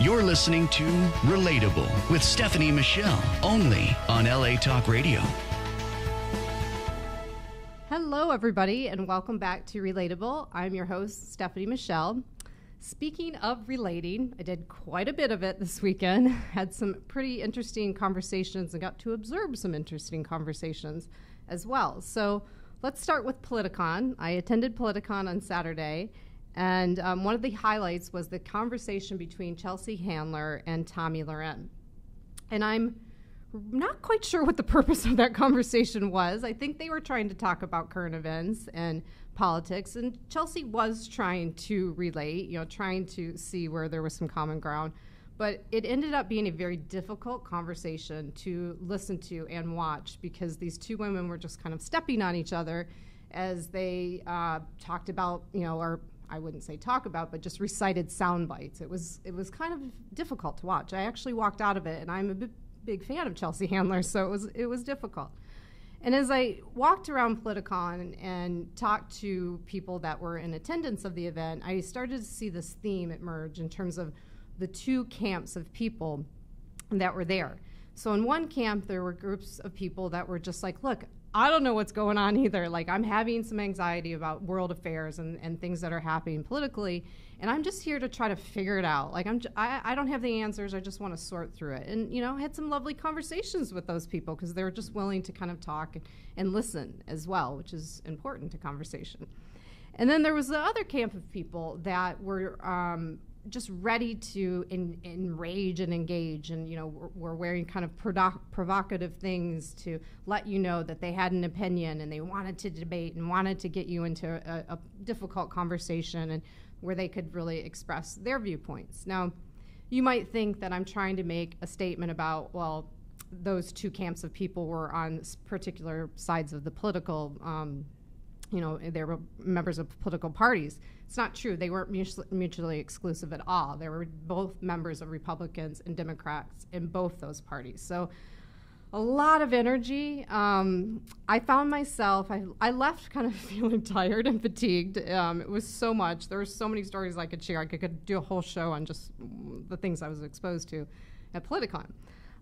You're listening to Relatable with Stephanie Michelle, only on LA Talk Radio. Hello, everybody, and welcome back to Relatable. I'm your host, Stephanie Michelle. Speaking of relating, I did quite a bit of it this weekend, had some pretty interesting conversations and got to observe some interesting conversations as well. So let's start with Politicon. I attended Politicon on Saturday. And one of the highlights was the conversation between Chelsea Handler and Tommy Loren. And I'm not quite sure what the purpose of that conversation was. I think they were trying to talk about current events and politics, and Chelsea was trying to relate, trying to see where there was some common ground. But it ended up being a very difficult conversation to listen to and watch because these two women were just kind of stepping on each other as they talked about, or I wouldn't say talk about, but just recited sound bites. It was kind of difficult to watch. I actually walked out of it, and I'm a big fan of Chelsea Handler, so it was difficult. And as I walked around Politicon and talked to people that were in attendance of the event, I started to see this theme emerge in terms of the two camps of people that were there. So in one camp, there were groups of people that were just like, look, I don't know what's going on either. Like, I'm having some anxiety about world affairs and things that are happening politically, and I'm just here to try to figure it out. Like, I don't have the answers. I just want to sort through it. And, I had some lovely conversations with those people because they were just willing to kind of talk and listen as well, which is important to conversation. And then there was the other camp of people that were just ready to enrage and engage, and were wearing kind of provocative things to let you know that they had an opinion and they wanted to debate and wanted to get you into a difficult conversation and where they could really express their viewpoints. Now, you might think that I'm trying to make a statement about, well, those two camps of people were on particular sides of the political they were members of political parties. It's not true. They weren't mutually exclusive at all. They were both members of Republicans and Democrats in both those parties. So a lot of energy. I found myself, I left kind of feeling tired and fatigued. It was so much. There were so many stories I could share. I could do a whole show on just the things I was exposed to at Politicon.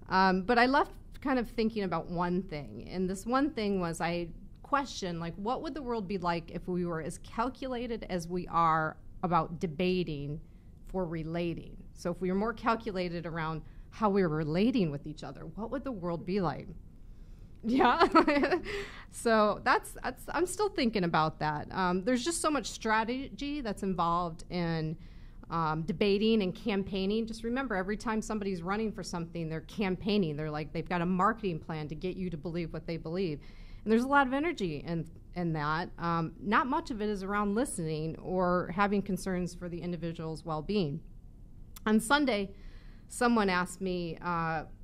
But I left kind of thinking about one thing. And this one thing was I question, like, what would the world be like if we were as calculated as we are about debating for relating? So if we were more calculated around how we were relating with each other, what would the world be like? Yeah. So that's I'm still thinking about that. There's just so much strategy that's involved in debating and campaigning. Just remember, every time somebody's running for something, they're campaigning. They've got a marketing plan to get you to believe what they believe. And there's a lot of energy in that. Not much of it is around listening or having concerns for the individual's well-being. On Sunday, someone asked me,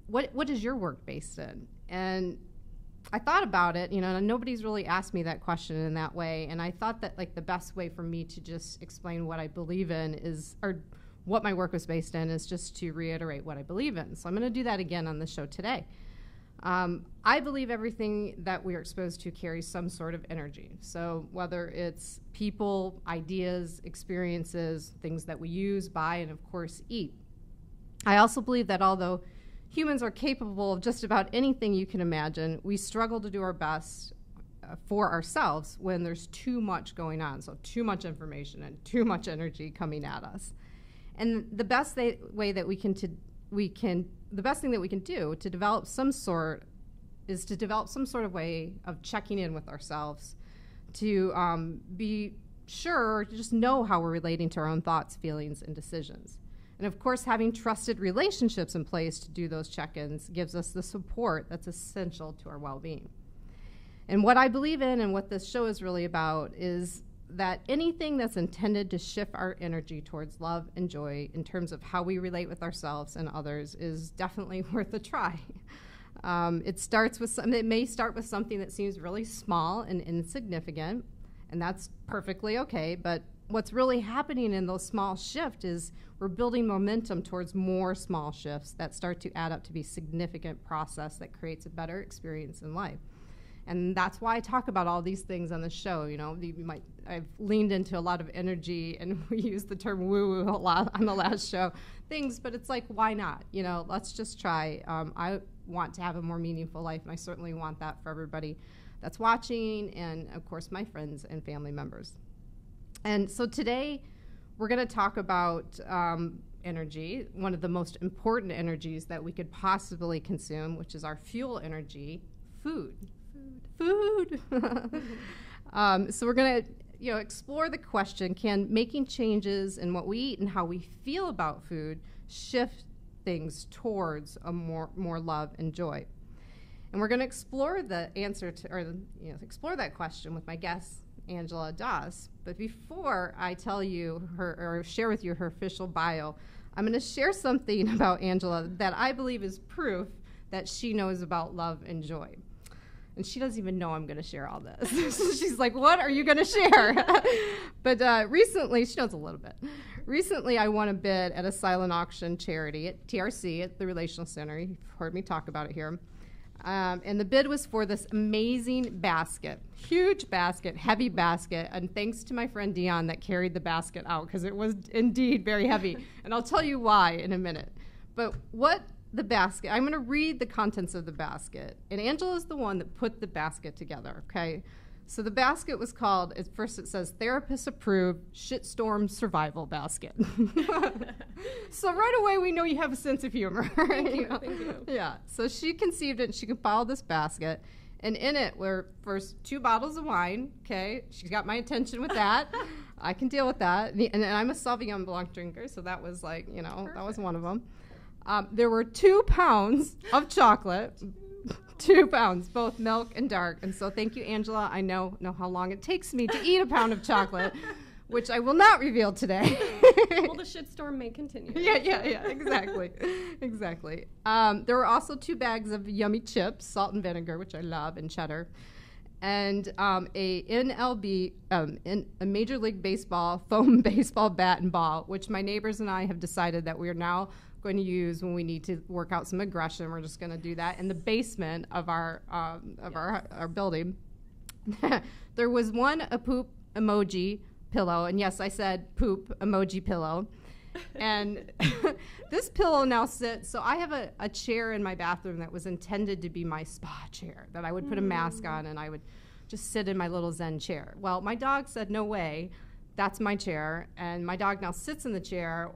what is your work based in? And I thought about it, and nobody's really asked me that question in that way. And I thought that, like, the best way for me to just explain what I believe in or what my work was based in is just to reiterate what I believe in. So I'm going to do that again on the show today. I believe everything that we are exposed to carries some sort of energy. So whether it's people, ideas, experiences, things that we use, buy, and of course eat. I also believe that although humans are capable of just about anything you can imagine, we struggle to do our best for ourselves when there's too much going on. So too much information and too much energy coming at us. And the best way that we can the best thing that we can do to develop some sort of way of checking in with ourselves to be sure, to just know how we're relating to our own thoughts, feelings, and decisions. And of course, having trusted relationships in place to do those check-ins gives us the support that's essential to our well-being. And what I believe in and what this show is really about is that anything that's intended to shift our energy towards love and joy in terms of how we relate with ourselves and others is definitely worth a try. It may start with something that seems really small and insignificant, and that's perfectly okay, but what's really happening in those small shifts is we're building momentum towards more small shifts that start to add up to be significant process that creates a better experience in life. And that's why I talk about all these things on the show. You know, I've leaned into a lot of energy, and we use the term woo-woo a lot on the last show things, but it's like, why not? You know, let's just try. I want to have a more meaningful life, and I certainly want that for everybody that's watching, and of course my friends and family members. And so today we're going to talk about energy, one of the most important energies that we could possibly consume, which is our fuel energy, food. So we're going to explore the question, can making changes in what we eat and how we feel about food shift things towards a more love and joy? And we're going to explore the answer to, explore that question with my guest, Angela Doss. But before I tell you or share with you her official bio, I'm going to share something about Angela that I believe is proof that she knows about love and joy. And she doesn't even know I'm going to share all this. She's like, what are you going to share? But recently, she knows a little bit. Recently, I won a bid at a silent auction charity at TRC at the Relational Center. You've heard me talk about it here. And the bid was for this amazing basket, huge basket, heavy basket. And thanks to my friend Dion that carried the basket out, because it was indeed very heavy. And I'll tell you why in a minute. But the basket, I'm going to read the contents of the basket. And Angela's the one that put the basket together, okay? So the basket was called, at first it says, Therapist Approved Shitstorm Survival Basket. So right away we know you have a sense of humor. Thank you. Yeah, so she conceived it and she compiled this basket. And in it were first 2 bottles of wine, okay? She got my attention with that. I can deal with that. And I'm a Sauvignon Blanc drinker, so that was like, Perfect. That was one of them. There were 2 pounds of chocolate, 2 pounds, both milk and dark. And so thank you, Angela. I know how long it takes me to eat a pound of chocolate, which I will not reveal today. Well, the shitstorm may continue. Yeah, exactly. There were also 2 bags of yummy chips, salt and vinegar, which I love, and cheddar. And a NLB, a Major League Baseball foam baseball bat and ball, which my neighbors and I have decided that we are now going to use when we need to work out some aggression. We're just going to do that in the basement of our building. There was a poop emoji pillow, and yes, I said poop emoji pillow. And this pillow now sits, so I have a chair in my bathroom that was intended to be my spa chair, that I would put a mask on and I would just sit in my little Zen chair. Well, my dog said, no way, that's my chair. And my dog now sits in the chair,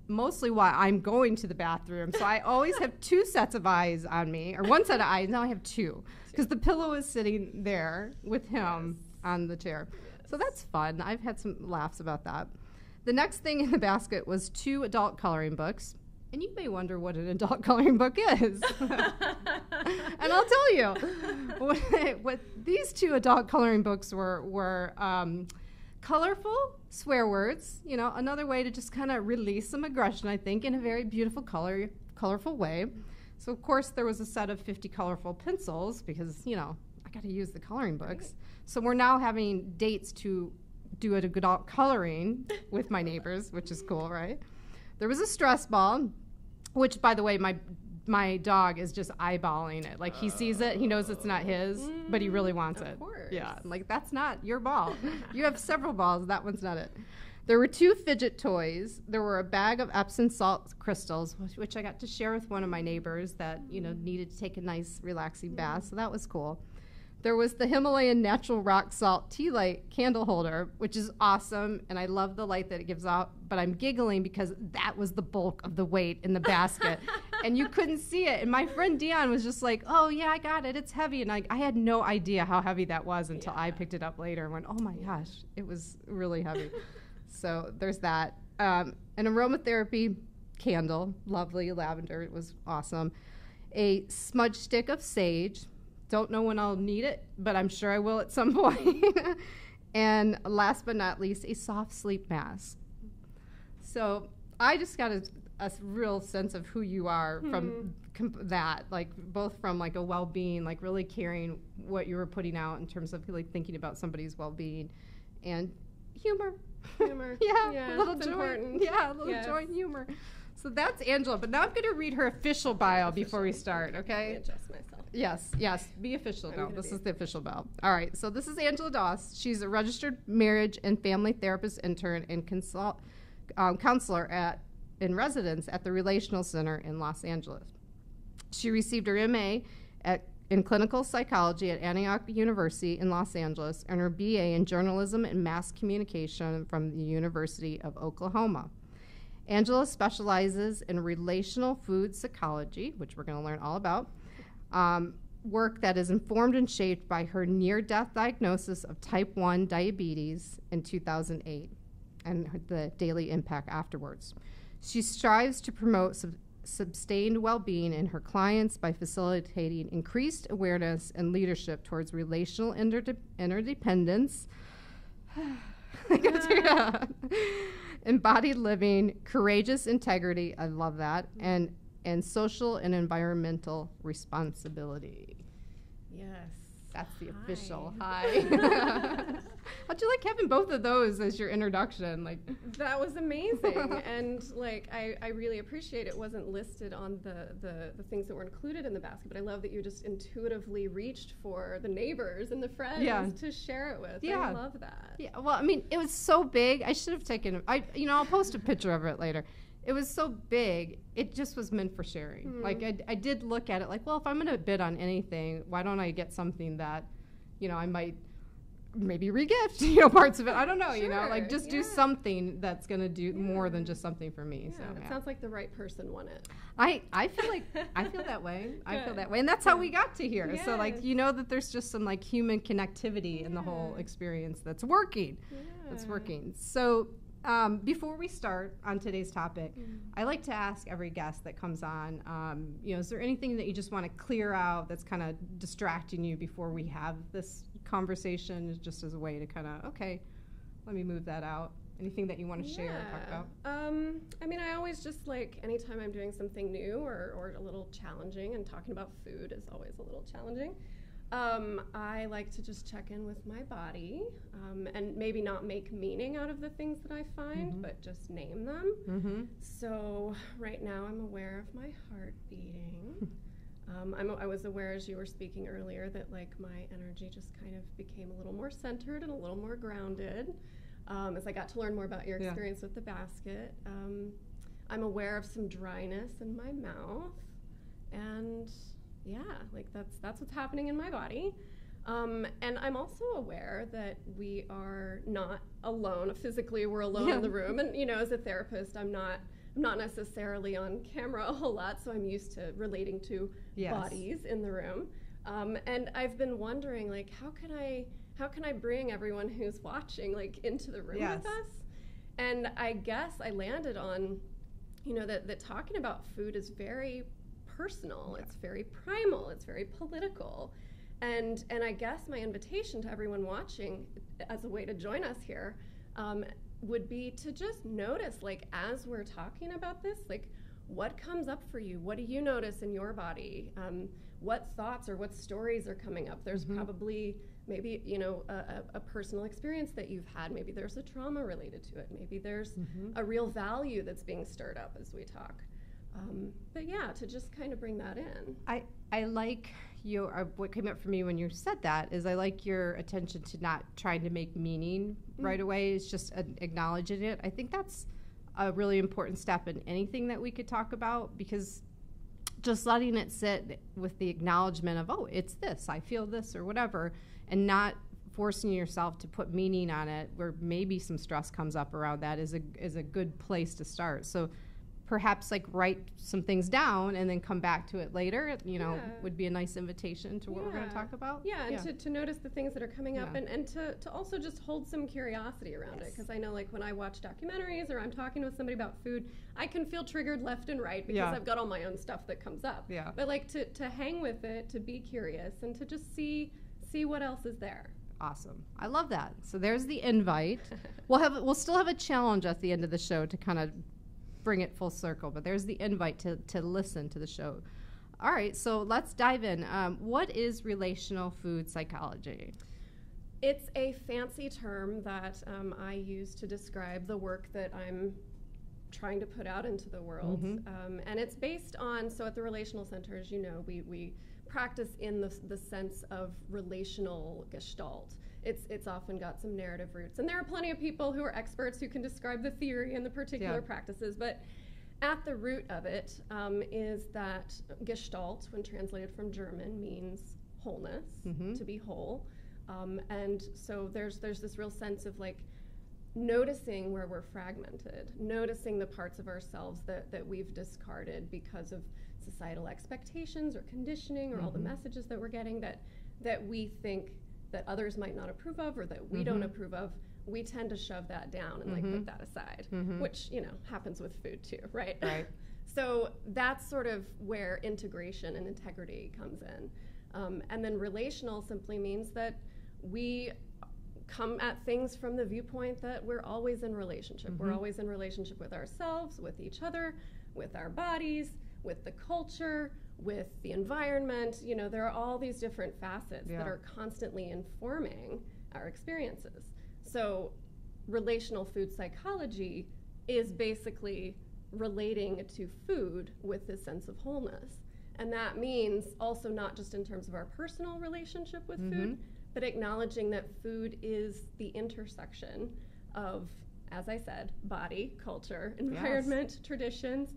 mostly while I'm going to the bathroom. So I always have 2 sets of eyes on me, or 1 set of eyes. Now I have 2, because the pillow is sitting there with him on the chair. So that's fun. I've had some laughs about that. The next thing in the basket was 2 adult coloring books. And you may wonder what an adult coloring book is. And I'll tell you, what these 2 adult coloring books were colorful swear words, another way to just kind of release some aggression, I think, in a very beautiful, colorful way. So, of course, there was a set of 50 colorful pencils because, I got to use the coloring books. Right. So we're now having dates to do it adult coloring with my neighbors, which is cool, right? There was a stress ball, which, by the way, my dog is just eyeballing it. Like, he sees it, he knows it's not his, but he really wants it. Of course. Yeah, like, that's not your ball. You have several balls, that one's not it. There were 2 fidget toys. There were a bag of Epsom salt crystals, which I got to share with one of my neighbors that, needed to take a nice, relaxing bath, so that was cool. There was the Himalayan natural rock salt tea light candle holder, which is awesome, and I love the light that it gives out, but I'm giggling because that was the bulk of the weight in the basket, and you couldn't see it. And my friend Dion was just like, oh, yeah, I got it. It's heavy. And I had no idea how heavy that was until I picked it up later and went, oh, my gosh, it was really heavy. So there's that. An aromatherapy candle, lovely lavender. It was awesome. A smudge stick of sage. Don't know when I'll need it, but I'm sure I will at some point. And last but not least, a soft sleep mask. So I just got a real sense of who you are from that, like both from like a well-being, like really caring what you were putting out in terms of like thinking about somebody's well-being, and humor. Yeah, a little that's joy. important. Yeah, a little joy and humor. So that's Angela, but now I'm going to read her official bio before we start, okay? Adjust myself. Yes, be official now. This is the official bio. All right, so this is Angela Doss. She's a registered marriage and family therapist intern and counselor in residence at the Relational Center in Los Angeles. She received her MA in clinical psychology at Antioch University in Los Angeles and her BA in journalism and mass communication from the University of Oklahoma. Angela specializes in relational food psychology, which we're going to learn all about, work that is informed and shaped by her near-death diagnosis of type 1 diabetes in 2008 and the daily impact afterwards. She strives to promote sustained well-being in her clients by facilitating increased awareness and leadership towards relational interdependence, embodied living, courageous integrity, I love that, and social and environmental responsibility. Yes. That's the official hi. How'd you like having both of those as your introduction? Like that was amazing, and like I really appreciate it wasn't listed on the things that were included in the basket, but I love that you just intuitively reached for the neighbors and the friends to share it with. Yeah. I love that. Yeah, well, I mean, it was so big. I should have taken I'll post a picture of it later. It was so big, it just was meant for sharing. Like, I did look at it like, well, if I'm going to bid on anything, why don't I get something that, I might maybe regift, parts of it. I don't know, like just do something that's going to do more than just something for me. Yeah, so it sounds like the right person won it. I feel like, I feel that way. I feel that way. And that's how we got to here. Yes. So, like, that there's just some, like, human connectivity in the whole experience that's working. Yeah. That's working. So, before we start on today's topic, I like to ask every guest that comes on, is there anything that you just want to clear out that's kind of distracting you before we have this conversation, just as a way to kind of, okay, let me move that out? Anything that you want to share or talk about? I mean, I always just like, anytime I'm doing something new or a little challenging, and talking about food is always a little challenging, I like to just check in with my body, and maybe not make meaning out of the things that I find, but just name them. So right now I'm aware of my heart beating. I was aware, as you were speaking earlier, that like my energy just kind of became a little more centered and a little more grounded as I got to learn more about your experience with the basket. I'm aware of some dryness in my mouth, and like that's what's happening in my body. And I'm also aware that we are not alone. Physically, we're alone in the room. And, as a therapist, I'm not necessarily on camera a whole lot, so I'm used to relating to bodies in the room. And I've been wondering, like, how can I bring everyone who's watching, like, into the room with us? And I guess I landed on, that talking about food is very personal. It's very primal. It's very political. And I guess my invitation to everyone watching as a way to join us here would be to just notice, like, as we're talking about this, like, what comes up for you? What do you notice in your body? What thoughts or what stories are coming up? There's probably maybe, a personal experience that you've had. Maybe there's a trauma related to it. Maybe there's a real value that's being stirred up as we talk. But to just kind of bring that in. I like what came up for me when you said that is I like your attention to not trying to make meaning right away. It's just acknowledging it. I think that's a really important step in anything that we could talk about, because just letting it sit with the acknowledgement of, oh, it's this, I feel this or whatever, and not forcing yourself to put meaning on it where maybe some stress comes up around that is a good place to start. So perhaps like write some things down and then come back to it later, would be a nice invitation to what we're going to talk about. And to notice the things that are coming up and to also just hold some curiosity around it. Because I know, like, when I watch documentaries or I'm talking with somebody about food, I can feel triggered left and right because I've got all my own stuff that comes up. But like to hang with it, to be curious, and to just see what else is there. Awesome. I love that. So there's the invite. We'll still have a challenge at the end of the show to kind of bring it full circle, but there's the invite to listen to the show. All right, so let's dive in. What is relational food psychology? It's a fancy term that I use to describe the work that I'm trying to put out into the world. And it's based on, so at the Relational Center, as you know, we practice in the sense of relational gestalt. It's often got some narrative roots. And there are plenty of people who are experts who can describe the theory and the particular practices, but at the root of it is that gestalt, when translated from German, means wholeness, to be whole. And so there's this real sense of like noticing where we're fragmented, noticing the parts of ourselves that we've discarded because of societal expectations or conditioning or all the messages that we're getting that we think that others might not approve of or that we don't approve of. We tend to shove that down and like put that aside, which, you know, happens with food too, right? Right. So that's sort of where integration and integrity comes in. And then relational simply means that we come at things from the viewpoint that we're always in relationship. We're always in relationship with ourselves, with each other, with our bodies, with the culture, with the environment. You know, there are all these different facets that are constantly informing our experiences. So relational food psychology is basically relating to food with this sense of wholeness. And that means also not just in terms of our personal relationship with food, but acknowledging that food is the intersection of, as I said, body, culture, environment, traditions.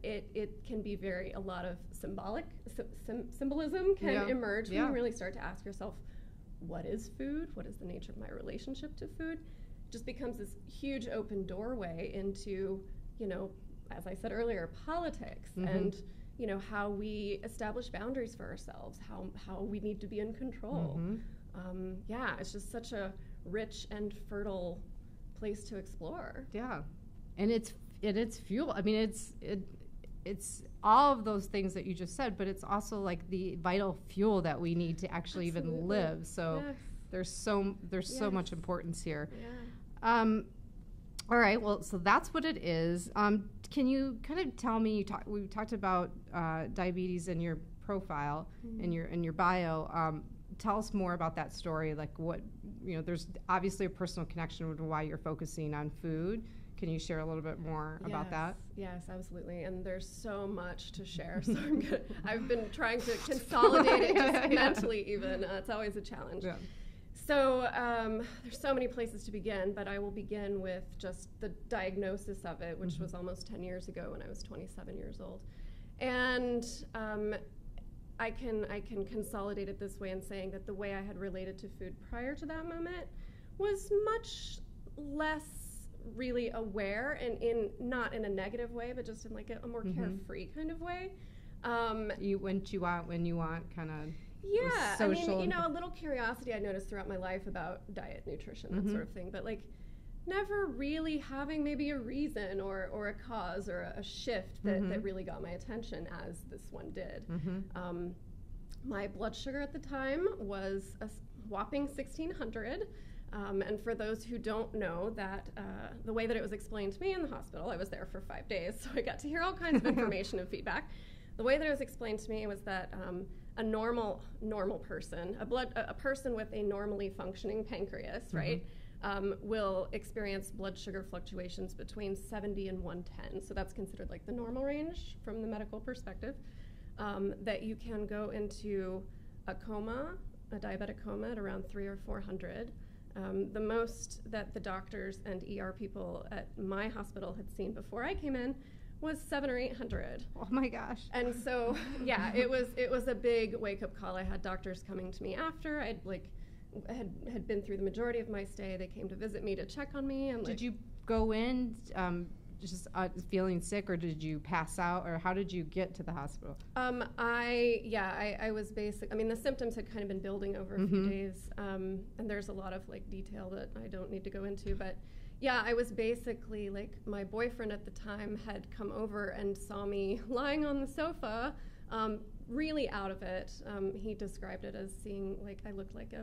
It can be a lot of symbolism can emerge when you really start to ask yourself, what is food? What is the nature of my relationship to food? It just becomes this huge open doorway into, you know, as I said earlier, politics and, you know, how we establish boundaries for ourselves, how we need to be in control. It's just such a rich and fertile place to explore. Yeah, and it's fuel. I mean, it's all of those things that you just said, but it's also like the vital fuel that we need to actually even live. So there's so much importance here. All right, well, so that's what it is. Can you kind of tell me? We talked about diabetes in your profile, in your bio. Tell us more about that story. Like, what, you know, there's obviously a personal connection with why you're focusing on food. Can you share a little bit more about that? Yes, absolutely. And there's so much to share. So I've been trying to consolidate it just mentally even. It's always a challenge. Yeah. So there's so many places to begin, but I will begin with just the diagnosis of it, which was almost 10 years ago when I was 27 years old. And I can consolidate it this way in saying that the way I had related to food prior to that moment was much less really aware, and not in a negative way, but just in like a more carefree kind of way. You when you want kind of I mean, you know, a little curiosity I noticed throughout my life about diet, nutrition, that sort of thing, but like never really having maybe a reason or a cause or a shift that really got my attention as this one did. My blood sugar at the time was a whopping 1,600. And for those who don't know that, the way that it was explained to me in the hospital, I was there for 5 days, so I got to hear all kinds of information and feedback. The way that it was explained to me was that a normal person, a person with a normally functioning pancreas, right, will experience blood sugar fluctuations between 70 and 110. So that's considered like the normal range from the medical perspective. That you can go into a coma, a diabetic coma, at around 300 or 400. The most that the doctors and ER people at my hospital had seen before I came in was 700 or 800. Oh my gosh. And so, it was a big wake-up call. I had doctors coming to me after. I had been through the majority of my stay. They came to visit me to check on me. And did you go in just feeling sick, or did you pass out, or how did you get to the hospital? I was I mean, the symptoms had kind of been building over a few days, and there's a lot of like detail that I don't need to go into, but I was basically like, my boyfriend at the time had come over and saw me lying on the sofa, really out of it. He described it as seeing like I looked like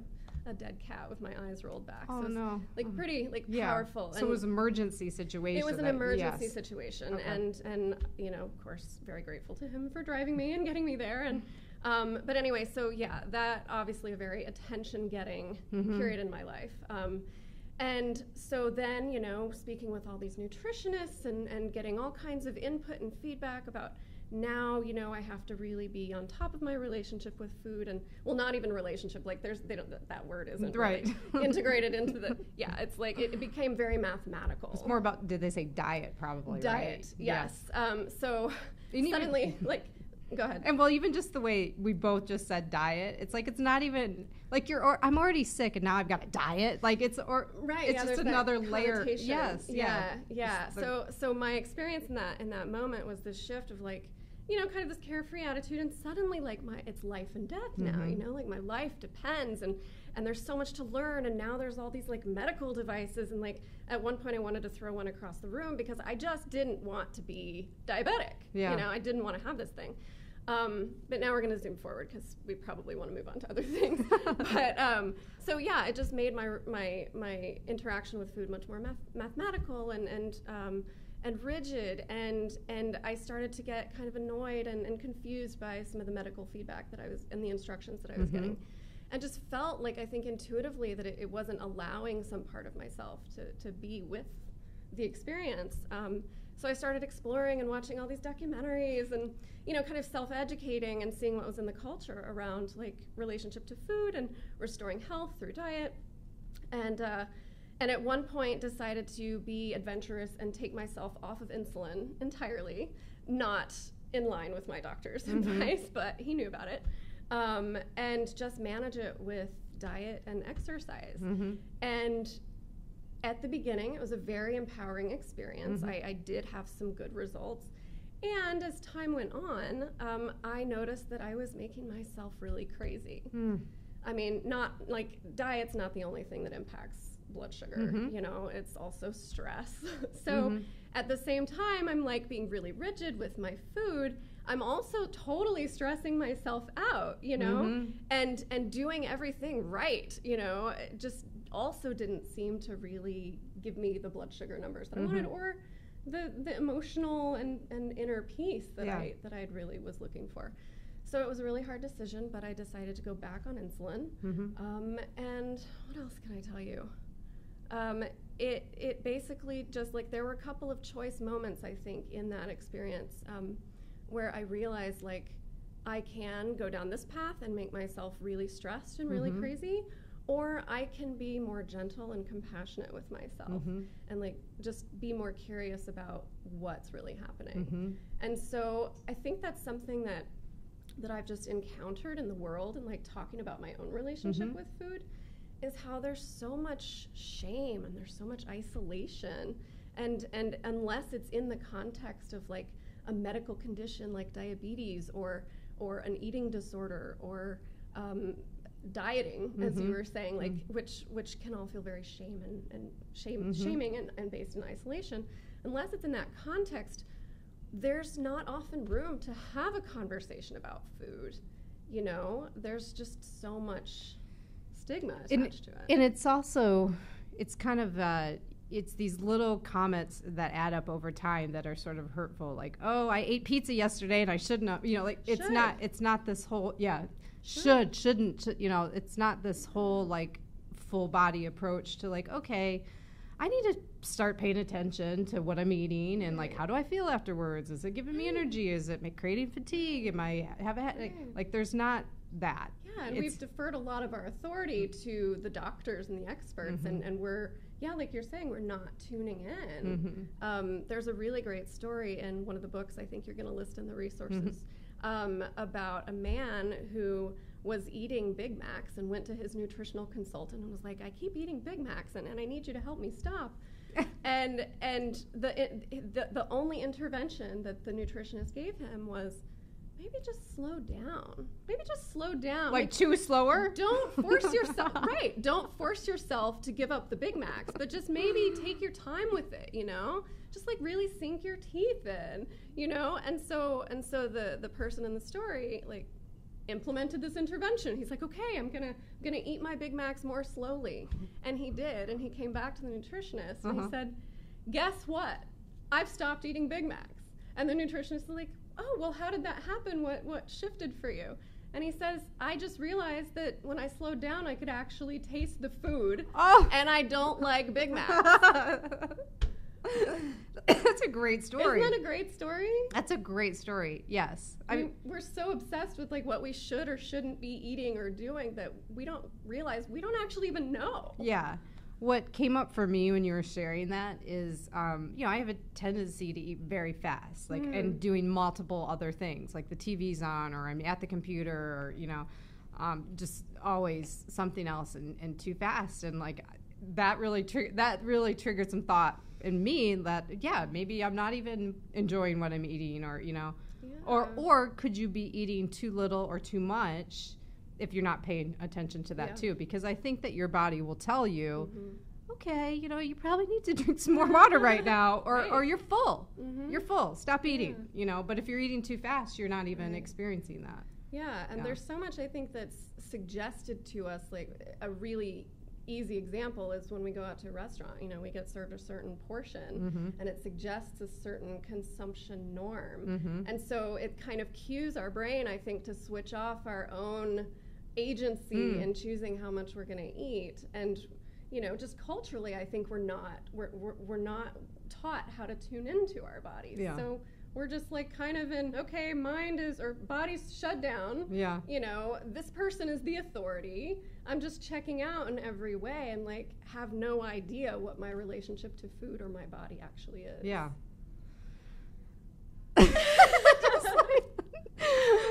a dead cat with my eyes rolled back. Oh, so it was, like pretty powerful. So it was an emergency situation. It was an emergency situation, and of course, very grateful to him for driving me and getting me there. And but anyway, so yeah, that obviously a very attention-getting period in my life. And so then, speaking with all these nutritionists and getting all kinds of input and feedback about now, I have to really be on top of my relationship with food, and well, not even relationship, like that word isn't right really integrated into the, it's like, it became very mathematical. It's more about, did they say diet probably, Diet, right? yes. So suddenly, go ahead. And well, even just the way we both just said diet, it's like, it's not even like I'm already sick and now I've got a diet. Like it's just another layer. Yes. Yeah. So my experience in that moment was this shift of like, kind of this carefree attitude, and suddenly like it's life and death now, like my life depends, and there's so much to learn, and now there's all these like medical devices, and like at one point I wanted to throw one across the room because I just didn't want to be diabetic. I didn't want to have this thing. But now we're going to zoom forward because we probably want to move on to other things. But so yeah, it just made my interaction with food much more mathematical and rigid, and I started to get kind of annoyed and confused by some of the medical feedback that I was and the instructions that I was getting, and just felt like, I think intuitively, that it wasn't allowing some part of myself to be with the experience. So I started exploring and watching all these documentaries and, kind of self-educating and seeing what was in the culture around like relationship to food and restoring health through diet. And at one point decided to be adventurous and take myself off of insulin entirely, not in line with my doctor's advice, but he knew about it, and just manage it with diet and exercise. And at the beginning, it was a very empowering experience. I did have some good results. And as time went on, I noticed that I was making myself really crazy. I mean, not like diet's not the only thing that impacts blood sugar. It's also stress. So at the same time, I'm like being really rigid with my food. I'm also totally stressing myself out, and doing everything right, it just also didn't seem to really give me the blood sugar numbers that I wanted, or the emotional and inner peace that I really was looking for. So it was a really hard decision, but I decided to go back on insulin. And what else can I tell you? It basically just like, there were a couple of choice moments, I think, in that experience, where I realized like I can go down this path and make myself really stressed and really crazy, or I can be more gentle and compassionate with myself and like just be more curious about what's really happening. And so I think that's something that I've just encountered in the world, and like talking about my own relationship with food, is how there's so much shame and there's so much isolation, and unless it's in the context of like a medical condition like diabetes or an eating disorder or dieting, as you were saying, like which can all feel very shaming and based in isolation. Unless it's in that context, there's not often room to have a conversation about food. There's just so much stigma attached to it. And it's also, it's kind of, it's these little comments that add up over time that are sort of hurtful. Like, oh, I ate pizza yesterday and I shouldn't have, like it's not this whole, shouldn't, it's not this whole like full body approach to like, okay, I need to start paying attention to what I'm eating and like, how do I feel afterwards? Is it giving me energy? Is it creating fatigue? Am I have a headache? Like there's not that. Yeah, and we've deferred a lot of our authority to the doctors and the experts, and we're, like you're saying, we're not tuning in. There's a really great story in one of the books I think you're going to list in the resources about a man who was eating Big Macs and went to his nutritional consultant and was like, I keep eating Big Macs and I need you to help me stop. and the only intervention that the nutritionist gave him was, maybe just slow down. Like too slower? Don't force yourself, right. Don't force yourself to give up the Big Macs, but just maybe take your time with it, Just like really sink your teeth in, And so the person in the story, like, implemented this intervention. He's like, okay, I'm gonna eat my Big Macs more slowly. And he did, and he came back to the nutritionist and he said, guess what? I've stopped eating Big Macs. And the nutritionist was like, oh, well, how did that happen? What shifted for you? And he says, I just realized that when I slowed down, I could actually taste the food, and I don't like Big Macs. That's a great story. Isn't that a great story? That's a great story, yes. I mean, we're so obsessed with like what we should or shouldn't be eating or doing that we don't realize we don't actually even know. Yeah. What came up for me when you were sharing that is, I have a tendency to eat very fast, like, and doing multiple other things, like the TV's on, or I'm at the computer, or, just always something else and too fast. And like, that really triggered some thought in me that, maybe I'm not even enjoying what I'm eating, or, or could you be eating too little or too much if you're not paying attention to that too? Because I think that your body will tell you, okay, you probably need to drink some more water right now, or you're full. You're full. Stop eating, But if you're eating too fast, you're not even experiencing that. Yeah, and there's so much, I think, that's suggested to us. Like a really easy example is when we go out to a restaurant, we get served a certain portion and it suggests a certain consumption norm. And so it kind of cues our brain, I think, to switch off our own agency in choosing how much we're going to eat. And just culturally, I think we're not taught how to tune into our bodies. So we're just like kind of in, okay, body's shut down. This person is the authority. I'm just checking out in every way and like have no idea what my relationship to food or my body actually is. Yeah.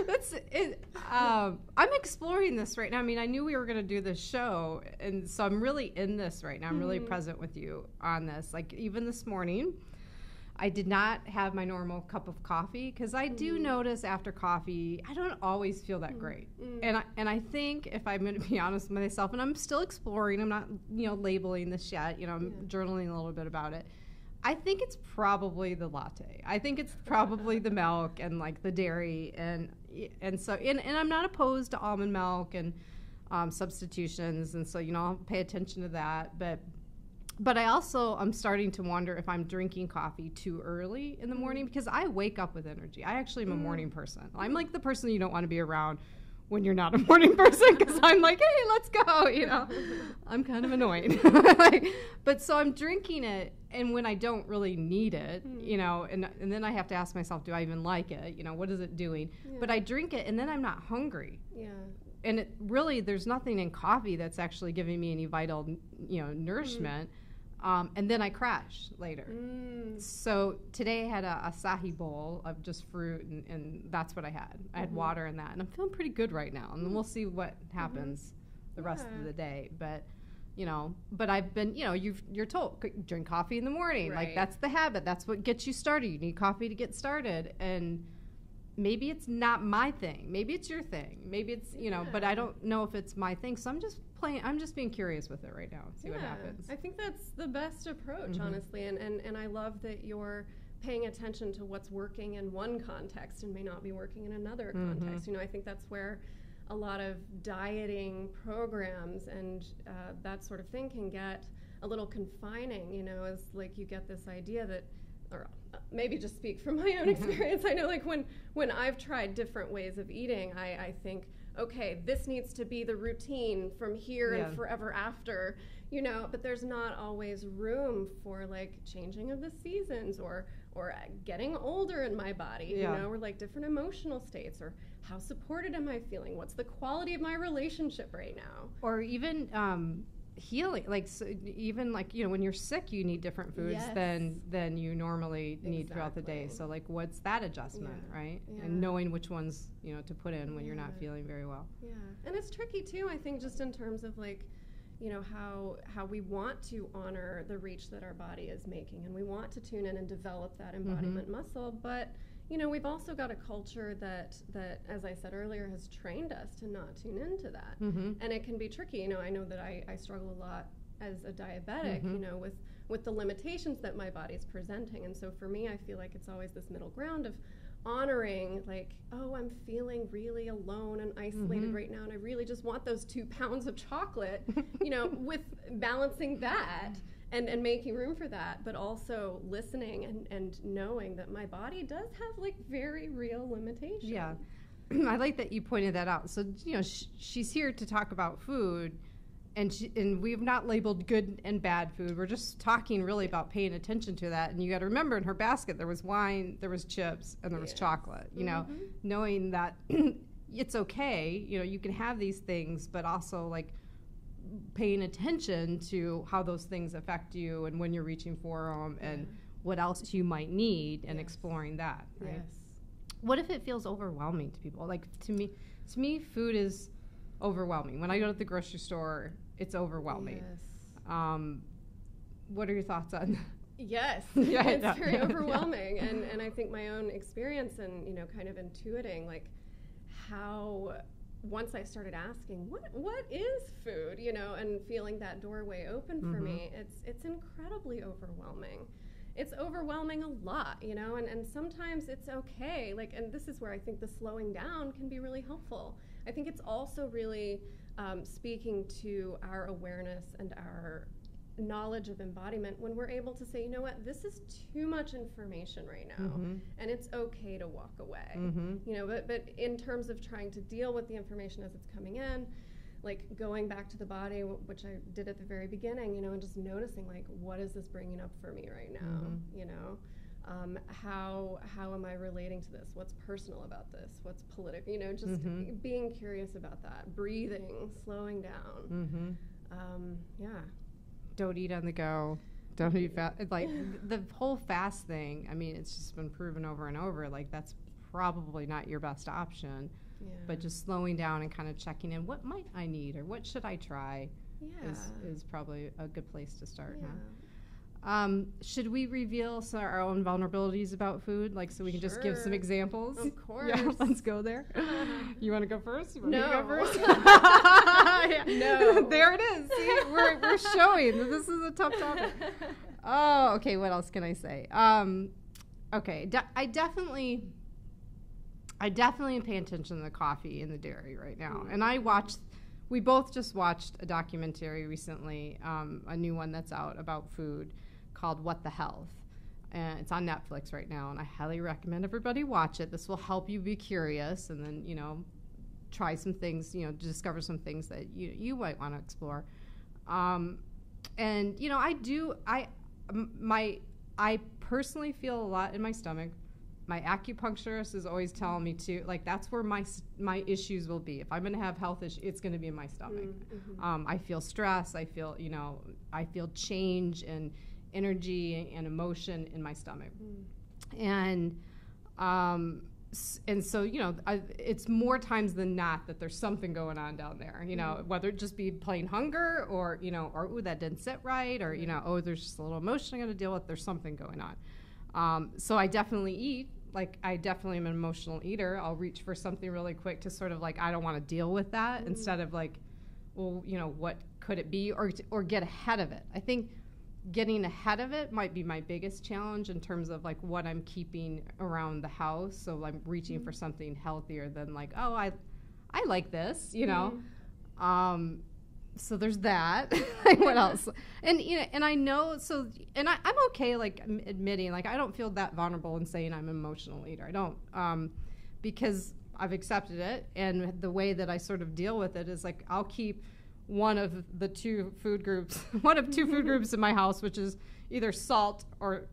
That's it. I'm exploring this right now. I mean, I knew we were going to do this show, and so I'm really in this right now. I'm really present with you on this. Like, even this morning, I did not have my normal cup of coffee, because I do notice after coffee, I don't always feel that great. And I think, if I'm going to be honest with myself, and I'm still exploring, I'm not, labeling this yet, I'm journaling a little bit about it. I think it's probably the latte. I think it's probably the milk and like the dairy, and so I'm not opposed to almond milk and substitutions, and so I'll pay attention to that. But I also am starting to wonder if I'm drinking coffee too early in the morning, because I wake up with energy. I actually am a morning person. I'm like the person you don't want to be around when you're not a morning person, because I'm like, hey, let's go, I'm kind of annoying. But so I'm drinking it, and when I don't really need it, and then I have to ask myself, do I even like it? What is it doing? But I drink it, and then I'm not hungry. And it really, there's nothing in coffee that's actually giving me any vital, nourishment. And then I crash later. So today I had a acai bowl of just fruit, and that's what I had. I had water in that, and I'm feeling pretty good right now. And then we'll see what happens the rest of the day. But, but I've been, you're told, drink coffee in the morning. Right. Like, that's the habit. That's what gets you started. You need coffee to get started. And maybe it's not my thing. Maybe it's your thing. Maybe it's, but I don't know if it's my thing. So I'm just being curious with it right now. See what happens. I think that's the best approach, honestly. And I love that you're paying attention to what's working in one context and may not be working in another context. I think that's where a lot of dieting programs and that sort of thing can get a little confining, as like you get this idea that, or maybe just speak from my own experience. I know, like, when I've tried different ways of eating, I think, okay, this needs to be the routine from here and forever after, but there's not always room for like changing of the seasons or getting older in my body, or like different emotional states, or how supported am I feeling? What's the quality of my relationship right now? Or even healing, like, so even like, when you're sick, you need different foods than you normally need throughout the day. So like, what's that adjustment, right? And knowing which ones to put in when you're not feeling very well. And it's tricky too, I think, just in terms of like, how we want to honor the reach that our body is making, and we want to tune in and develop that embodiment muscle, but we've also got a culture that, as I said earlier, has trained us to not tune into that. And it can be tricky. I know that I struggle a lot as a diabetic, with the limitations that my body's presenting. And so for me, I feel like it's always this middle ground of, honoring, like, oh, I'm feeling really alone and isolated right now, and I really just want those 2 pounds of chocolate, with balancing that and making room for that, but also listening and knowing that my body does have, like, very real limitations. Yeah. I like that you pointed that out. So, she's here to talk about food, and we've not labeled good and bad food. We're just talking really about paying attention to that. And you got to remember, in her basket, there was wine, there was chips, and there was chocolate, knowing that it's okay, you can have these things, but also, like, paying attention to how those things affect you and when you're reaching for them and what else you might need, and exploring that, right? Yes. What if it feels overwhelming to people? Like, to me, food is overwhelming. When I go to the grocery store, it's overwhelming. Yes. What are your thoughts on that? Yes, Yeah, it's very overwhelming. And I think my own experience and, kind of intuiting, like, how once I started asking, what is food, and feeling that doorway open for me, it's incredibly overwhelming. It's overwhelming a lot, and sometimes it's okay. Like, and this is where I think the slowing down can be really helpful. I think it's also really speaking to our awareness and our knowledge of embodiment when we're able to say, you know what, this is too much information right now, and it's okay to walk away. But in terms of trying to deal with the information as it's coming in, like going back to the body, which I did at the very beginning, and just noticing, like, what is this bringing up for me right now? How am I relating to this? What's personal about this? What's political? Just being curious about that, breathing, slowing down. Don't eat on the go. Don't eat fast. Like, the whole fast thing, I mean, it's just been proven over and over, like, that's probably not your best option. Yeah. But just slowing down and kind of checking in, what might I need, or what should I try, is probably a good place to start. Should we reveal our own vulnerabilities about food, like, so we can just give some examples? Of course. Yeah, let's go there. You want to go first? You want No. me to go first? No. There it is. See, we're showing that this is a tough topic. Oh, okay. What else can I say? Okay. I definitely pay attention to the coffee and the dairy right now. And we both just watched a documentary recently, a new one that's out about food called What the Health. And it's on Netflix right now, and I highly recommend everybody watch it. This will help you be curious and then, try some things, discover some things that you might want to explore. And, I personally feel a lot in my stomach. My acupuncturist is always telling me to, like, that's where my issues will be. If I'm going to have health issues, it's going to be in my stomach. I feel stress. I feel, I feel change and energy and emotion in my stomach. And so, it's more times than not that there's something going on down there, whether it just be plain hunger or, or, ooh, that didn't sit right, or, oh, there's just a little emotion I got to deal with. There's something going on. So I definitely eat. Like, I definitely am an emotional eater. I'll reach for something really quick to sort of, like, I don't want to deal with that, instead of, like, well, what could it be, or get ahead of it. I think getting ahead of it might be my biggest challenge in terms of, like, what I'm keeping around the house. So I'm reaching for something healthier than, like, oh, I like this, So there's that. Like, what else? And and I know. So, and I'm okay, like, admitting, like, I don't feel that vulnerable in saying I'm an emotional eater. I don't, because I've accepted it, and the way that I sort of deal with it is, like, I'll keep one of two food groups in my house, which is either salt or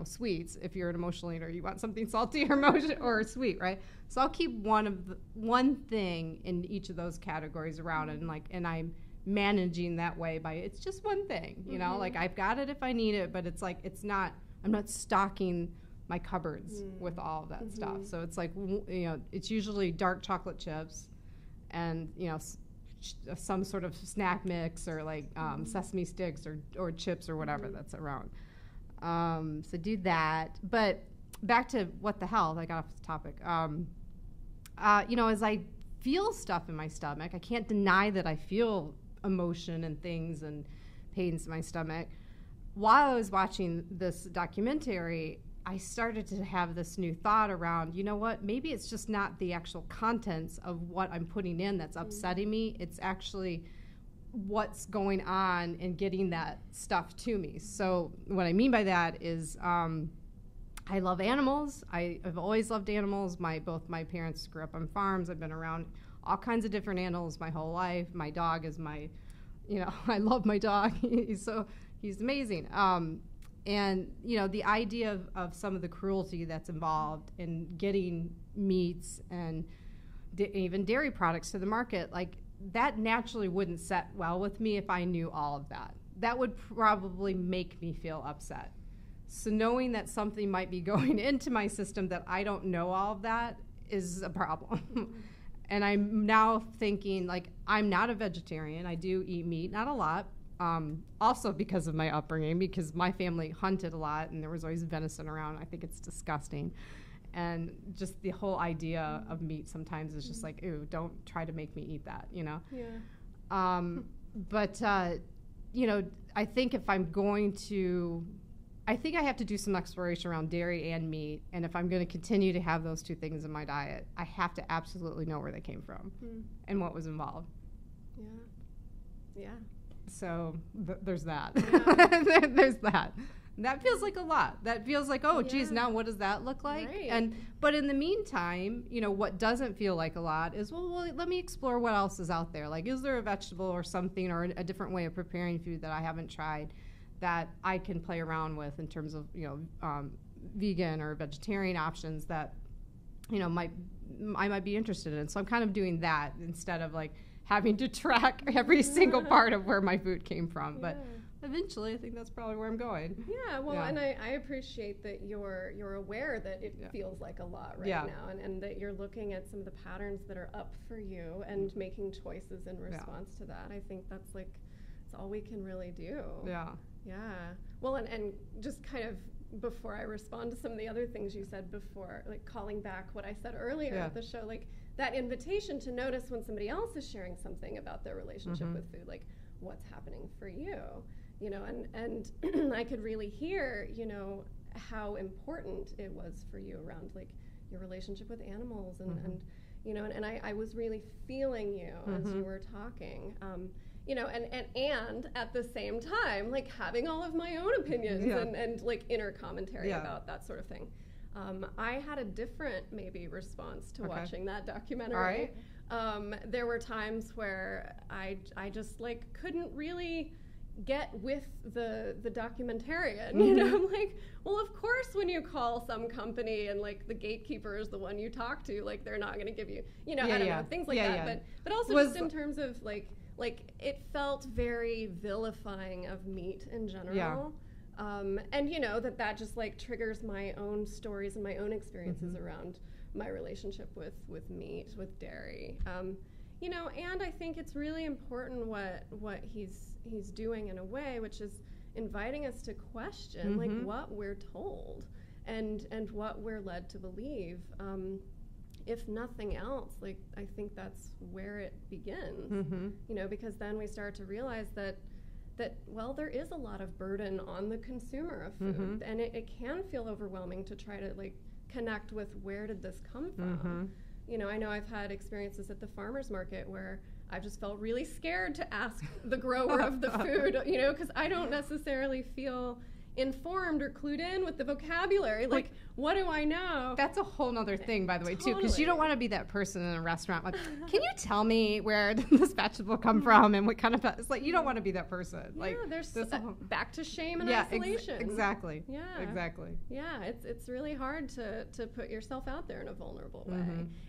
sweets. If you're an emotional eater, you want something salty or sweet, right? So I'll keep one thing in each of those categories around, and I'm managing that way by, it's just one thing, like, I've got it if I need it, but it's like, I'm not stocking my cupboards with all of that stuff. So it's like, it's usually dark chocolate chips and, some sort of snack mix, or like sesame sticks or chips or whatever that's around. So do that. But back to What the Health, I got off the topic. As I feel stuff in my stomach, I can't deny that I feel emotion and things and pains in my stomach. While I was watching this documentary, I started to have this new thought around, you know what, maybe it's just not the actual contents of what I'm putting in that's upsetting me. It's actually what's going on and getting that stuff to me. So what I mean by that is I love animals. I've always loved animals. Both my parents grew up on farms. I've been around all kinds of different animals my whole life. My dog is I love my dog. He's amazing. And, the idea of some of the cruelty that's involved in getting meats and even dairy products to the market, like that naturally wouldn't set well with me if I knew all of that. That would probably make me feel upset. So knowing that something might be going into my system that I don't know all of that is a problem. And I'm now thinking, like, I'm not a vegetarian. I do eat meat, not a lot. Also because of my upbringing, because my family hunted a lot and there was always venison around. I think it's disgusting. And just the whole idea of meat sometimes is just like, ooh, don't try to make me eat that, Yeah. But I think if I'm going to, I think I have to do some exploration around dairy and meat. And if I'm going to continue to have those two things in my diet, I have to absolutely know where they came from and what was involved. Yeah. So there's that. Yeah. There's that. And that feels like a lot. That feels like, geez, now what does that look like? Right. But in the meantime, what doesn't feel like a lot is, well, let me explore what else is out there. Like, is there a vegetable or something or a different way of preparing food that I haven't tried that I can play around with in terms of, vegan or vegetarian options that, I might be interested in. So I'm kind of doing that instead of like having to track every single part of where my food came from. Yeah. But eventually I think that's probably where I'm going. Yeah, well, and I appreciate that you're aware that it feels like a lot right now, and that you're looking at some of the patterns that are up for you and making choices in response to that. I think that's all we can really do. Yeah. Yeah. Well, and just kind of before I respond to some of the other things you said before, like calling back what I said earlier at the show, like that invitation to notice when somebody else is sharing something about their relationship with food, like what's happening for you, and I could really hear, how important it was for you around like your relationship with animals and I was really feeling you as you were talking. And at the same time, like having all of my own opinions and like inner commentary about that sort of thing. I had a different maybe response to watching that documentary. All right. There were times where I just like couldn't really get with the documentarian. I'm like, well, of course when you call some company and like the gatekeeper is the one you talk to, like they're not going to give you, I don't know, things like that. But also just in terms of like it felt very vilifying of meat in general. And that just like triggers my own stories and my own experiences around my relationship with meat, with dairy. And I think it's really important what he's doing in a way, which is inviting us to question like what we're told and what we're led to believe. If nothing else, like I think that's where it begins. Because then we start to realize that well, there is a lot of burden on the consumer of food, and it can feel overwhelming to try to like connect with where did this come from. I know I've had experiences at the farmer's market where I've just felt really scared to ask the grower of the food, because I don't necessarily feel informed or clued in with the vocabulary. Like what do I know? That's a whole nother thing, by the way, too, because you don't want to be that person in a restaurant like, can you tell me where this vegetable come from and what kind of, it's like, you don't want to be that person. Like, there's back to shame and isolation. Exactly. Yeah. Exactly. Yeah, it's really hard to put yourself out there in a vulnerable way.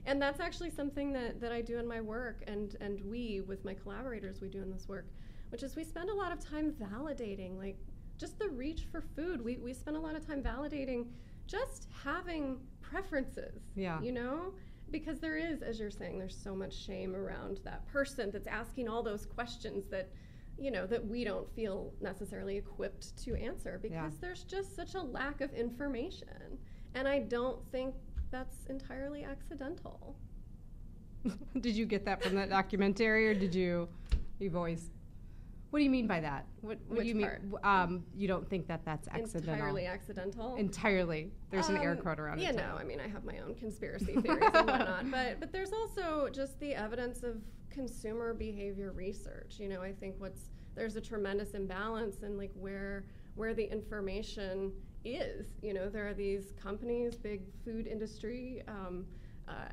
And that's actually something that I do in my work, and we, with my collaborators, we do in this work, which is we spend a lot of time validating, like, just the reach for food. We spend a lot of time validating just having preferences, because there is, as you're saying, there's so much shame around that person that's asking all those questions that, that we don't feel necessarily equipped to answer because there's just such a lack of information. And I don't think that's entirely accidental. Did you get that from that documentary, or did you've always... What do you mean by that? What do you mean? Part? You don't think that that's accidental? Entirely accidental. Entirely. There's an air quote around it. Yeah, no, I mean, I have my own conspiracy theories and whatnot, but there's also just the evidence of consumer behavior research. I think there's a tremendous imbalance in like where the information is. There are these companies, big food industry,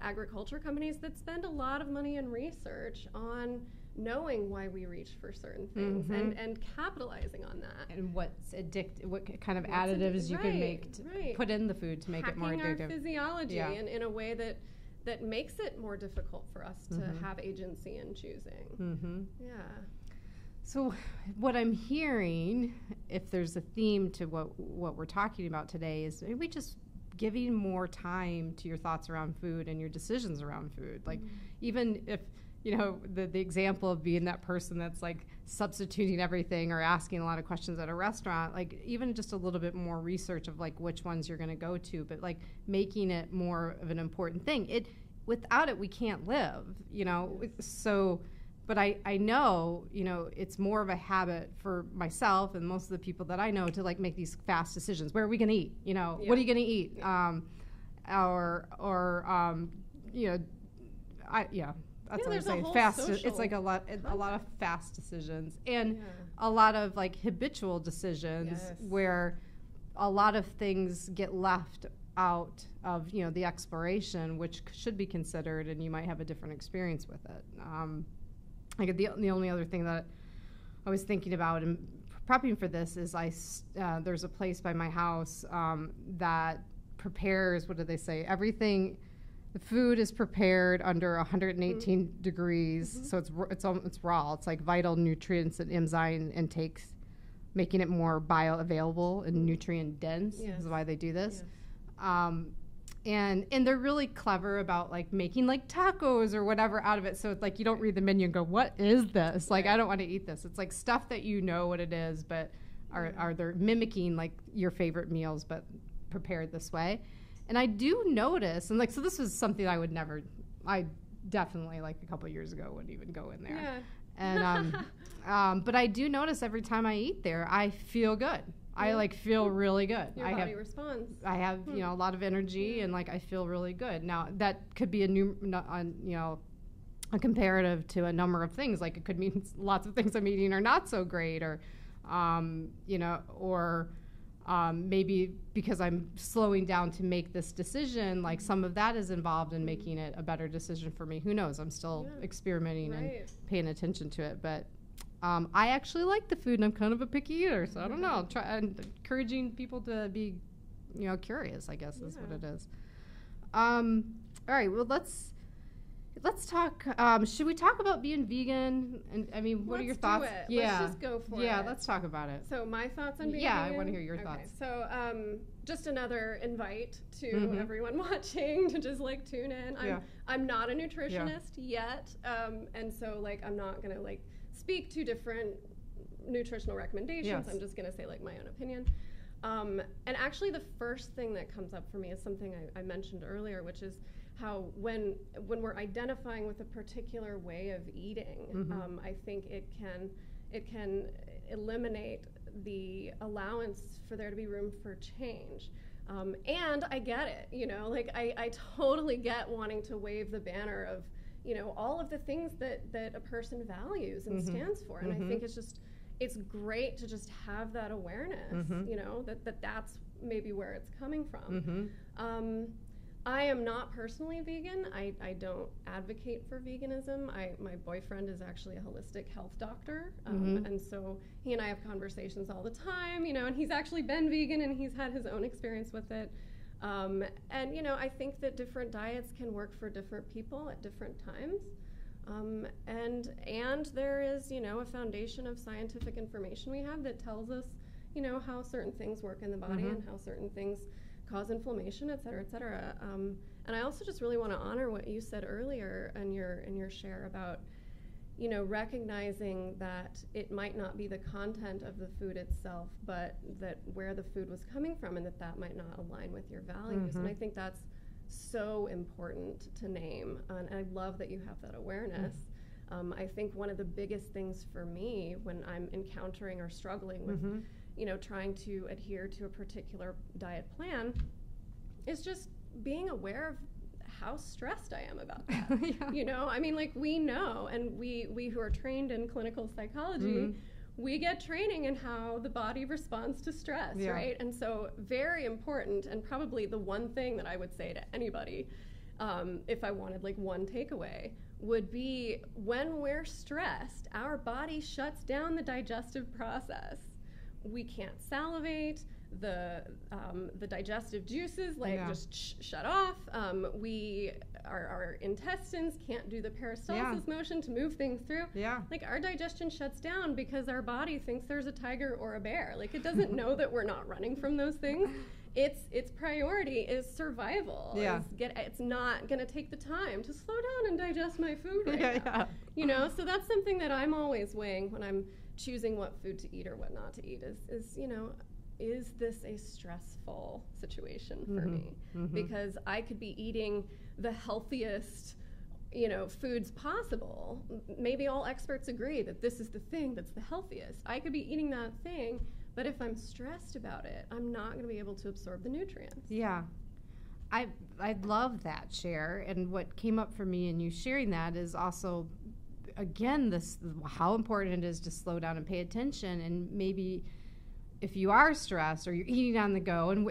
agriculture companies that spend a lot of money and research on knowing why we reach for certain things and capitalizing on that. And what kind of additives you can make put in the food to make Hacking it more addictive. Our physiology in a way that makes it more difficult for us to have agency in choosing. Yeah. So what I'm hearing, if there's a theme to what we're talking about today, is maybe just giving more time to your thoughts around food and your decisions around food. Like even if, the example of being that person that's like substituting everything or asking a lot of questions at a restaurant, like even just a little bit more research of like which ones you're going to go to, but like making it more of an important thing. Without it, we can't live, so... But I know, it's more of a habit for myself and most of the people that I know to like make these fast decisions. Where are we going to eat? What are you going to eat? That's what I say. Fast. It's like a lot of fast decisions and a lot of like habitual decisions where a lot of things get left out of the expiration, which should be considered, and you might have a different experience with it. Like the only other thing that I was thinking about and prepping for this is there's a place by my house that prepares, what do they say, everything. The food is prepared under 118 degrees, so it's raw. It's like vital nutrients and enzyme intakes, making it more bioavailable and nutrient dense. This is why they do this. And they're really clever about like making like tacos or whatever out of it. So it's like you don't read the menu and go, what is this? Like, I don't want to eat this. It's like stuff that you know what it is, but are they mimicking like your favorite meals, but prepared this way. And I do notice, and like, so this was something I definitely like a couple of years ago wouldn't even go in there. And, but I do notice every time I eat there, I feel good. I like feel really good. Your body responds. I have a lot of energy and like I feel really good. Now that could be a comparative to a number of things. Like it could mean lots of things I'm eating are not so great, or maybe because I'm slowing down to make this decision, like some of that is involved in making it a better decision for me. Who knows? I'm still experimenting and paying attention to it, but. I actually like the food, and I'm kind of a picky eater, so I don't know. Encouraging people to be, curious, I guess, is what it is. All right, well, let's talk. Should we talk about being vegan? And I mean, what are your thoughts? Let's just go for it. Yeah, let's talk about it. So my thoughts on being vegan? vegan? I want to hear your thoughts. So just another invite to everyone watching to just like tune in. I'm not a nutritionist yet, and so like I'm not gonna like speak to different nutritional recommendations. I'm just going to say like my own opinion. And actually the first thing that comes up for me is something I mentioned earlier, which is how when we're identifying with a particular way of eating, I think it can eliminate the allowance for there to be room for change. And I get it, like I totally get wanting to wave the banner of all of the things that a person values and stands for. And I think it's great to just have that awareness, that's maybe where it's coming from. I am not personally vegan. I don't advocate for veganism. My boyfriend is actually a holistic health doctor. And so he and I have conversations all the time, and he's actually been vegan and he's had his own experience with it. And I think that different diets can work for different people at different times. And there is, a foundation of scientific information we have that tells us, how certain things work in the body and how certain things cause inflammation, et cetera, et cetera. And I also just really want to honor what you said earlier in your share about, recognizing that it might not be the content of the food itself, but that where the food was coming from and that might not align with your values. And I think that's so important to name. And I love that you have that awareness. I think one of the biggest things for me when I'm encountering or struggling with, trying to adhere to a particular diet plan is just being aware of how stressed I am about that. I mean, like, we know, and we who are trained in clinical psychology, we get training in how the body responds to stress, right? And so very important, and probably the one thing that I would say to anybody, if I wanted like one takeaway, would be when we're stressed, our body shuts down the digestive process. We can't salivate. The digestive juices just shut off. Our intestines can't do the peristalsis motion to move things through. Like, our digestion shuts down because our body thinks there's a tiger or a bear. Like, it doesn't know that we're not running from those things. Its priority is survival. It's not going to take the time to slow down and digest my food right now. So that's something that I'm always weighing when I'm choosing what food to eat or what not to eat is this a stressful situation for me? Because I could be eating the healthiest, foods possible. Maybe all experts agree that this is the thing that's the healthiest. I could be eating that thing, but if I'm stressed about it, I'm not going to be able to absorb the nutrients. I love that, Cher. And what came up for me in you sharing that is also, again, how important it is to slow down and pay attention. And maybe if you are stressed or you're eating on the go, and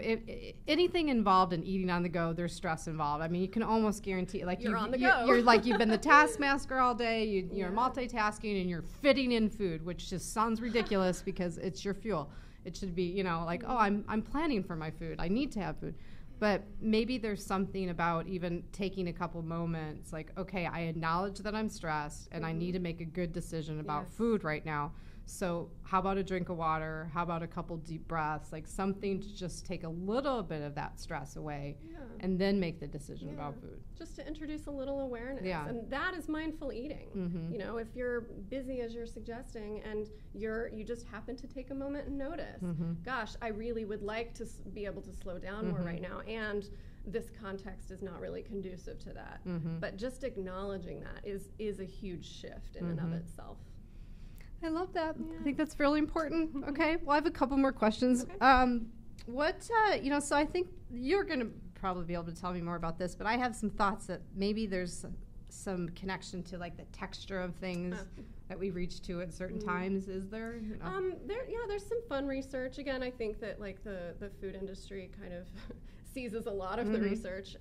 anything involved in eating on the go, there's stress involved. I mean, you can almost guarantee, like, you're on the go. You're like, you've been the taskmaster all day. You're multitasking and you're fitting in food, which just sounds ridiculous because it's your fuel. It should be, I'm planning for my food. I need to have food. But maybe there's something about even taking a couple moments, like, okay, I acknowledge that I'm stressed and I need to make a good decision about food right now. So how about a drink of water? How about a couple deep breaths? Like, something to just take a little bit of that stress away and then make the decision about food. Just to introduce a little awareness. And that is mindful eating. If you're busy, as you're suggesting, and you just happen to take a moment and notice, gosh, I really would like to be able to slow down more right now. And this context is not really conducive to that. But just acknowledging that is a huge shift in and of itself. I love that. I think that's really important. Okay, well, I have a couple more questions. So I think you're going to probably be able to tell me more about this, but I have some thoughts that maybe there's some connection to, like, the texture of things that we reach to at certain times. Is there? There's some fun research. Again, I think that, like, the food industry kind of seizes a lot of the research.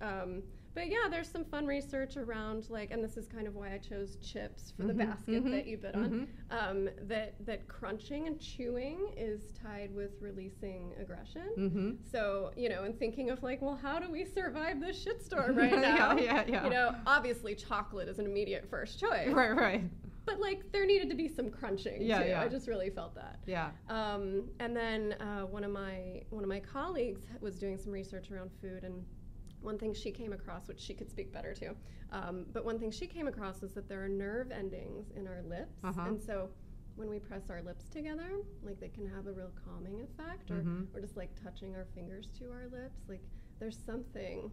But yeah, there's some fun research around, like, and this is kind of why I chose chips for the basket that you bid on, that crunching and chewing is tied with releasing aggression. So, and thinking of, like, well, how do we survive this shitstorm right now? Obviously chocolate is an immediate first choice. Right. But, like, there needed to be some crunching too. I just really felt that. And then one of my colleagues was doing some research around food, and one thing she came across, which she could speak better to, but one thing she came across is that there are nerve endings in our lips, and so when we press our lips together, like, they can have a real calming effect, or just, like, touching our fingers to our lips, like, there's something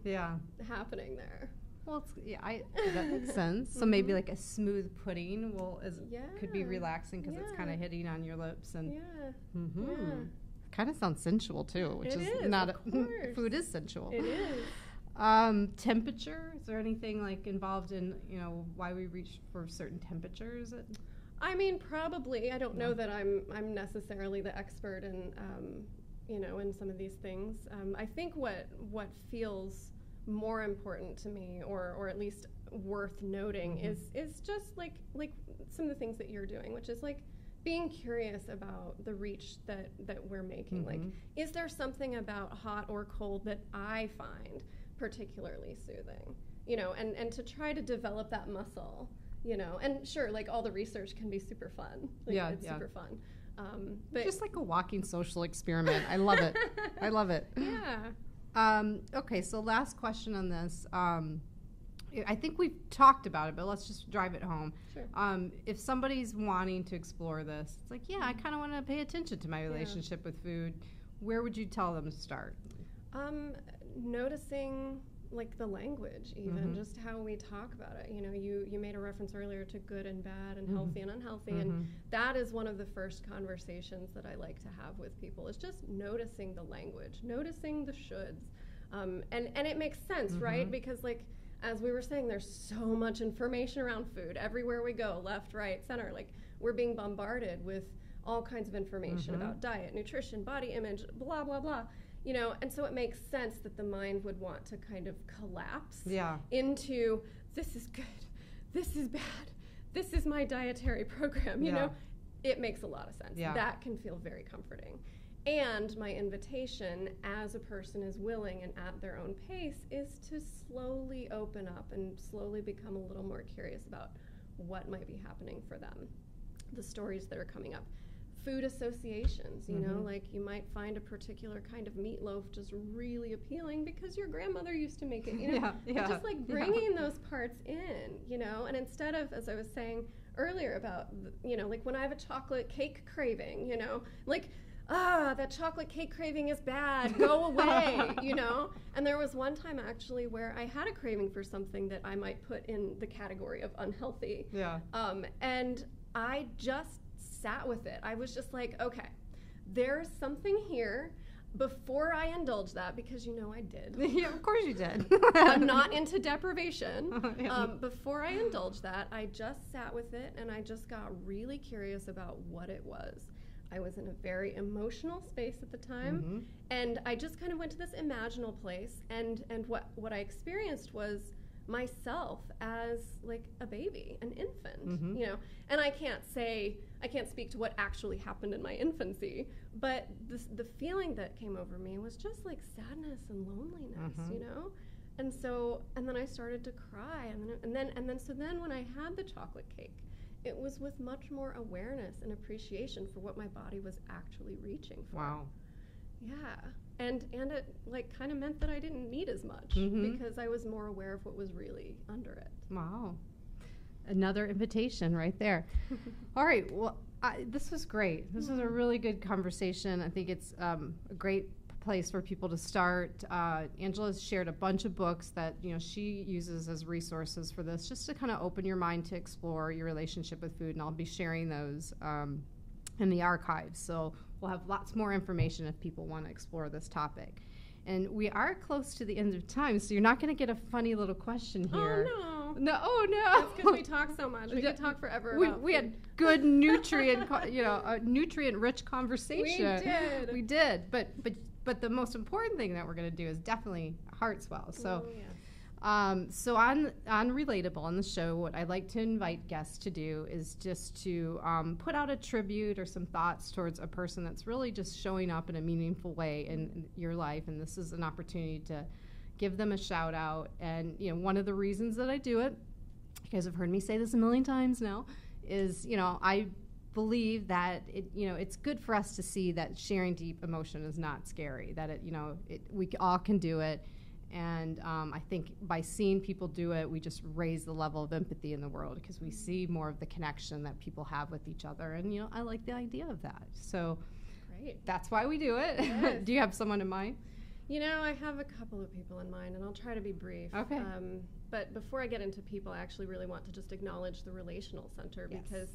happening there. Well, that makes sense. So maybe, like, a smooth pudding could be relaxing because it's kind of hitting on your lips, and kind of sounds sensual too, which is not food is sensual. It is. Temperature, is there anything, like, involved in why we reach for certain temperatures? I mean, probably. I don't know that I'm necessarily the expert in in some of these things. I think what feels more important to me, or at least worth noting, is just like some of the things that you're doing, which is, like, being curious about the reach that we're making. Like, is there something about hot or cold that I find particularly soothing? And to try to develop that muscle, and sure, like, all the research can be super fun. Like, it's super fun. But just like a walking social experiment. I love it. I love it. Okay, so last question on this. I think we've talked about it, but let's just drive it home. Sure. If somebody's wanting to explore this, it's like, I kind of want to pay attention to my relationship with food. Where would you tell them to start? Noticing, like the language, even just how we talk about it. You know, you made a reference earlier to good and bad and healthy and unhealthy, and that is one of the first conversations that I like to have with people, is just noticing the language, noticing the shoulds, and it makes sense, right? Because like, as we were saying, there's so much information around food everywhere we go, left, right, center. Like, we're being bombarded with all kinds of information about diet, nutrition, body image, blah, blah, blah. You know, and so it makes sense that the mind would want to kind of collapse into, this is good, this is bad, this is my dietary program, you know? It makes a lot of sense. That can feel very comforting. And my invitation, as a person is willing and at their own pace, is to slowly open up and slowly become a little more curious about what might be happening for them, the stories that are coming up. Food associations, you know, like you might find a particular kind of meatloaf just really appealing because your grandmother used to make it, you know, but just like bringing those parts in, you know, and instead of, as I was saying earlier about, you know, like when I have a chocolate cake craving, you know, like, that chocolate cake craving is bad, go away, you know? And there was one time actually where I had a craving for something that I might put in the category of unhealthy. And I just sat with it. I was just like, okay, there's something here. Before I indulge that, because you know I did. Yeah, of course you did. I'm not into deprivation. Before I indulge that, I just sat with it and I just got really curious about what it was. I was in a very emotional space at the time, and I just kind of went to this imaginal place, and what I experienced was myself as like a baby, an infant, you know, and I can't speak to what actually happened in my infancy, but the feeling that came over me was just like sadness and loneliness, you know, and then I started to cry, and then when I had the chocolate cake, it was with much more awareness and appreciation for what my body was actually reaching for. Wow. Yeah. And it like kind of meant that I didn't need as much because I was more aware of what was really under it. Wow. Another invitation right there. All right. Well, this was great. This was a really good conversation. I think it's a great place for people to start. Angela's shared a bunch of books that, you know, she uses as resources for this, just to kind of open your mind to explore your relationship with food, and I'll be sharing those in the archives. So we'll have lots more information if people want to explore this topic. And we are close to the end of time, so you're not going to get a funny little question here. Oh, no. No, oh, no. That's because we talk so much. We could talk forever about we had good nutrient, a nutrient-rich conversation. We did. We did. But the most important thing that we're going to do is definitely heart swell. So, so on Relatable on the show, what I like to invite guests to do is just to put out a tribute or some thoughts towards a person that's really just showing up in a meaningful way in your life. And this is an opportunity to give them a shout out. And, you know, one of the reasons that I do it, you guys have heard me say this a million times now, is, you know, I believe that it's good for us to see that sharing deep emotion is not scary, that we all can do it, and I think by seeing people do it, we just raise the level of empathy in the world, because we see more of the connection that people have with each other, and I like the idea of that. So great. That's why we do it. Yes. Do you have someone in mind? I have a couple of people in mind, and I'll try to be brief. Okay. But before I get into people, I actually really want to just acknowledge the Relational Center, Yes. because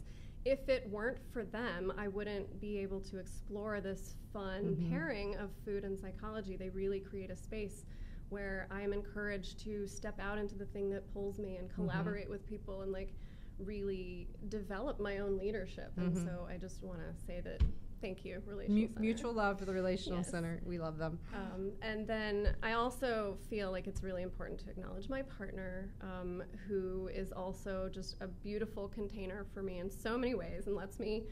if it weren't for them, I wouldn't be able to explore this fun pairing of food and psychology. They really create a space where I am encouraged to step out into the thing that pulls me and collaborate with people and like really develop my own leadership. And so I just want to say that thank you, Relational Center. Mutual love for the Relational Yes. Center. We love them. And then I also feel like it's really important to acknowledge my partner, who is also just a beautiful container for me in so many ways and lets me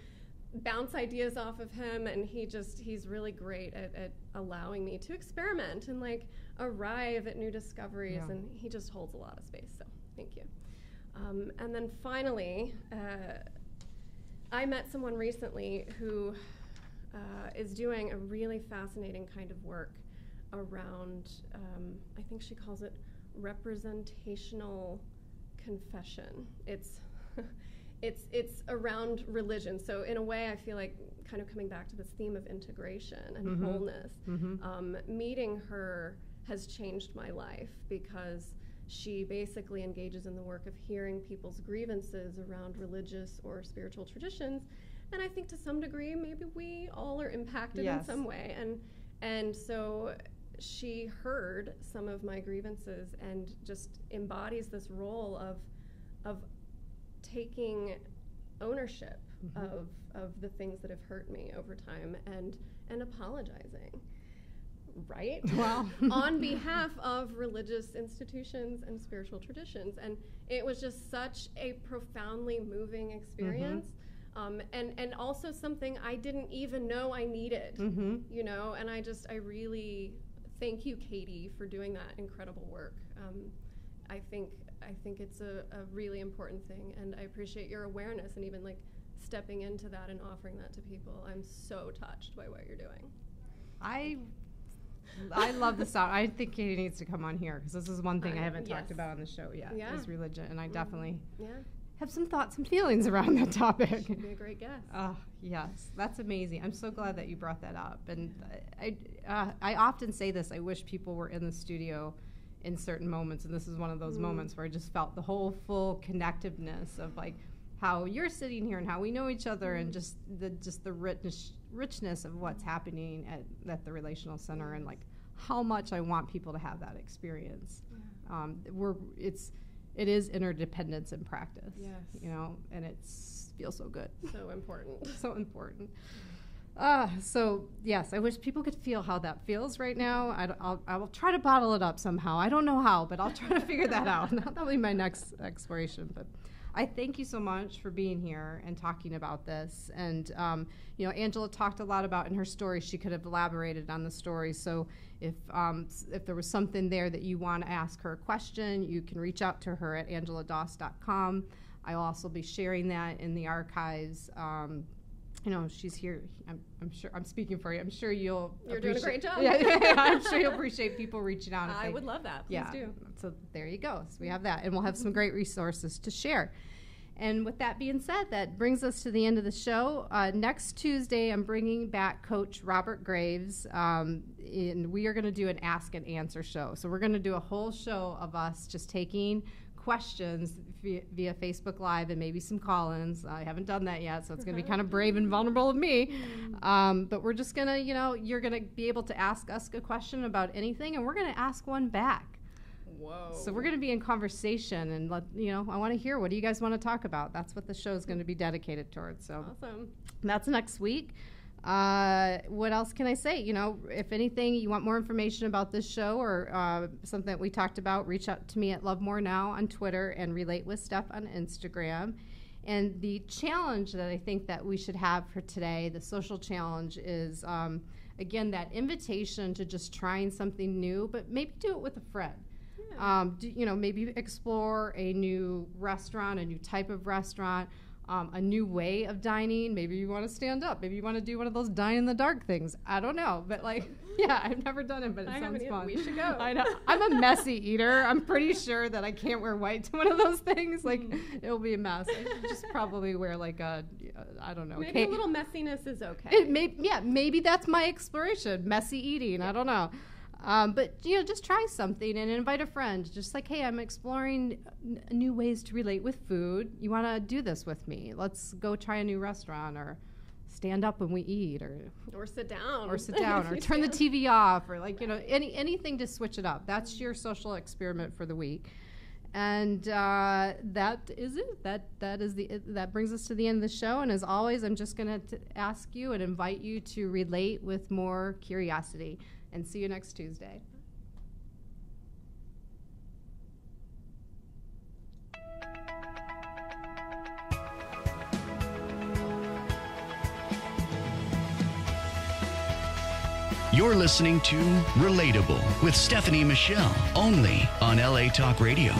bounce ideas off of him. And he's really great at allowing me to experiment and like arrive at new discoveries. Yeah. And he just holds a lot of space. So thank you. And then finally, I met someone recently who is doing a really fascinating kind of work around, I think she calls it representational confession. It's around religion. So in a way, I feel like kind of coming back to this theme of integration and wholeness, meeting her has changed my life, because she basically engages in the work of hearing people's grievances around religious or spiritual traditions. And I think to some degree, maybe we all are impacted in some way. And so she heard some of my grievances and just embodies this role of taking ownership of the things that have hurt me over time and apologizing. Right? Wow. On behalf of religious institutions and spiritual traditions. And it was just such a profoundly moving experience. And also something I didn't even know I needed, you know, and I really thank you, Katie, for doing that incredible work. I think it's a really important thing, and I appreciate your awareness and even like stepping into that and offering that to people. I'm so touched by what you're doing. I love the sound. I think Katie needs to come on here, because this is one thing I haven't talked about on the show yet, is religion, and I definitely have some thoughts and feelings around that topic. She'd be a great guest. Oh, yes. That's amazing. I'm so glad that you brought that up. And I often say this, I wish people were in the studio in certain moments, and this is one of those moments where I just felt the whole full connectiveness of like how you're sitting here and how we know each other, and just the richness of what's happening at the Relational Center, and like how much I want people to have that experience. It is interdependence in practice, you know, and it feels so good. So important. So important. So yes, I wish people could feel how that feels right now. I will try to bottle it up somehow. I don't know how, but I'll try to figure that out. That'll be my next exploration. But I thank you so much for being here and talking about this. And, you know, Angela talked a lot about in her story, she could have elaborated on the story. So if there was something there that you want to ask her a question, you can reach out to her at angeladoss.com. I'll also be sharing that in the archives. You know, she's here. I'm sure I'm speaking for you. I'm sure you're doing a great job. Yeah, I'm sure you'll appreciate people reaching out. I would love that. Please do. So there you go. So we have that, and we'll have some great resources to share. And with that being said, that brings us to the end of the show. Next Tuesday, I'm bringing back Coach Robert Graves, and we are going to do an ask and answer show. So we're going to do a whole show of us just taking questions via Facebook Live and maybe some call-ins. I haven't done that yet, so it's going to be kind of brave and vulnerable of me. But we're just going to, you know, you're going to be able to ask us a question about anything, and we're going to ask one back. Whoa. So we're going to be in conversation, and I want to hear, what do you guys want to talk about? That's what the show is going to be dedicated towards. So awesome. That's next week. What else can I say? You know, if anything, you want more information about this show or something that we talked about, reach out to me at Love More Now on Twitter and Relate with Steph on Instagram. And the challenge that I think that we should have for today, the social challenge, is, again, that invitation to just trying something new, but maybe do it with a friend. Maybe explore a new restaurant, a new type of restaurant, a new way of dining. Maybe you want to stand up. Maybe you want to do one of those dine in the dark things. I don't know. But I've never done it, but it sounds fun. We should go. I know. I'm a messy eater. I'm pretty sure that I can't wear white to one of those things. It'll be a mess. I should just probably wear I don't know. Maybe a little messiness is okay. Maybe that's my exploration. Messy eating. I don't know. But just try something and invite a friend. Just like, hey, I'm exploring new ways to relate with food. You want to do this with me? Let's go try a new restaurant, or stand up when we eat, or sit down, or turn the TV off, or anything to switch it up. That's your social experiment for the week. And that is it. That brings us to the end of the show. And as always, I'm just going to ask you and invite you to relate with more curiosity. And see you next Tuesday. You're listening to Relatable with Stephanie Michelle, only on LA Talk Radio.